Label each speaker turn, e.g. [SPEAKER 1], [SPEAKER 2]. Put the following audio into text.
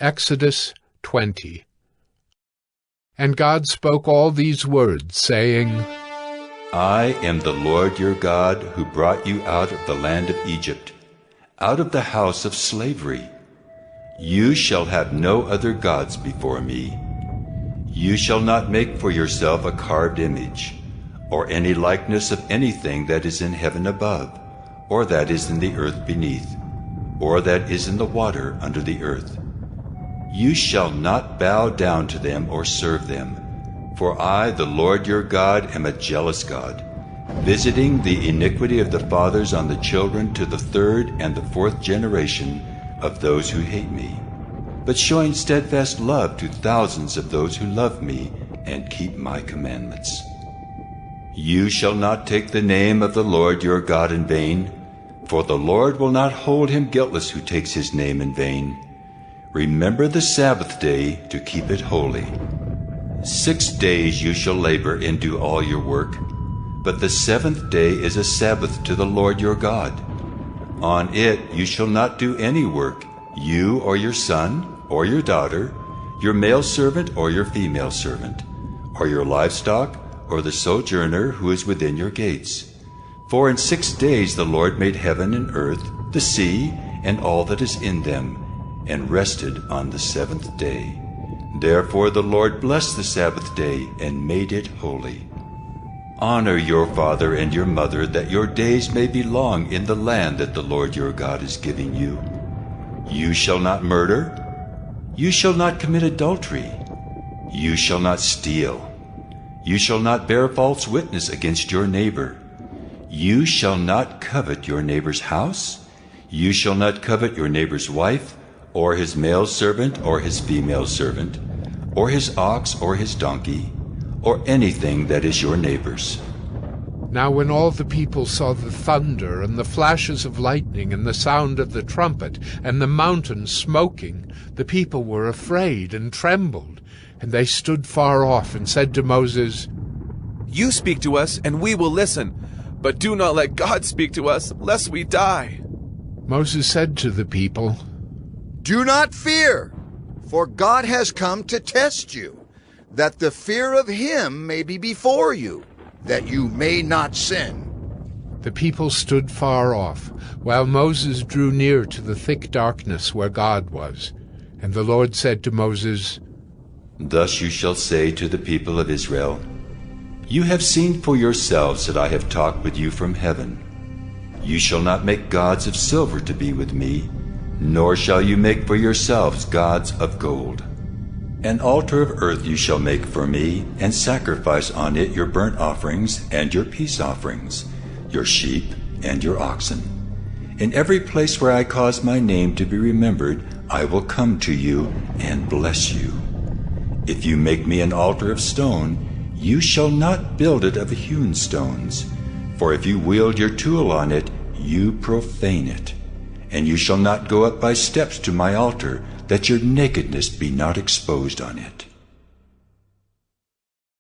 [SPEAKER 1] Exodus 20. And God spoke all these words, saying,
[SPEAKER 2] I am the Lord your God, who brought you out of the land of Egypt, out of the house of slavery. You shall have no other gods before me. You shall not make for yourself a carved image, or any likeness of anything that is in heaven above, or that is in the earth beneath, or that is in the water under the earth. You shall not bow down to them or serve them, for I, the Lord your God, am a jealous God, visiting the iniquity of the fathers on the children to the third and the fourth generation of those who hate me, but showing steadfast love to thousands of those who love me and keep my commandments. You shall not take the name of the Lord your God in vain, for the Lord will not hold him guiltless who takes his name in vain. Remember the Sabbath day to keep it holy. 6 days you shall labor and do all your work, but the seventh day is a Sabbath to the Lord your God. On it you shall not do any work, you or your son or your daughter, your male servant or your female servant, or your livestock or the sojourner who is within your gates. For in 6 days the Lord made heaven and earth, the sea, and all that is in them, and rested on the seventh day. Therefore the Lord blessed the Sabbath day and made it holy. Honor your father and your mother, that your days may be long in the land that the Lord your God is giving you. You shall not murder. You shall not commit adultery. You shall not steal. You shall not bear false witness against your neighbor. You shall not covet your neighbor's house. You shall not covet your neighbor's wife, or his male servant, or his female servant, or his ox, or his donkey, or anything that is your neighbor's.
[SPEAKER 1] Now when all the people saw the thunder, and the flashes of lightning, and the sound of the trumpet, and the mountain smoking, the people were afraid and trembled, and they stood far off, and said to Moses,
[SPEAKER 3] You speak to us, and we will listen, but do not let God speak to us, lest we die.
[SPEAKER 1] Moses said to the people,
[SPEAKER 4] Do not fear, for God has come to test you, that the fear of him may be before you, that you may not sin.
[SPEAKER 1] The people stood far off, while Moses drew near to the thick darkness where God was. And the Lord said to Moses,
[SPEAKER 2] Thus you shall say to the people of Israel, You have seen for yourselves that I have talked with you from heaven. You shall not make gods of silver to be with me, nor shall you make for yourselves gods of gold. An altar of earth you shall make for me, and sacrifice on it your burnt offerings and your peace offerings, your sheep and your oxen. In every place where I cause my name to be remembered, I will come to you and bless you. If you make me an altar of stone, you shall not build it of hewn stones, for if you wield your tool on it, you profane it. And you shall not go up by steps to my altar, that your nakedness be not exposed on it.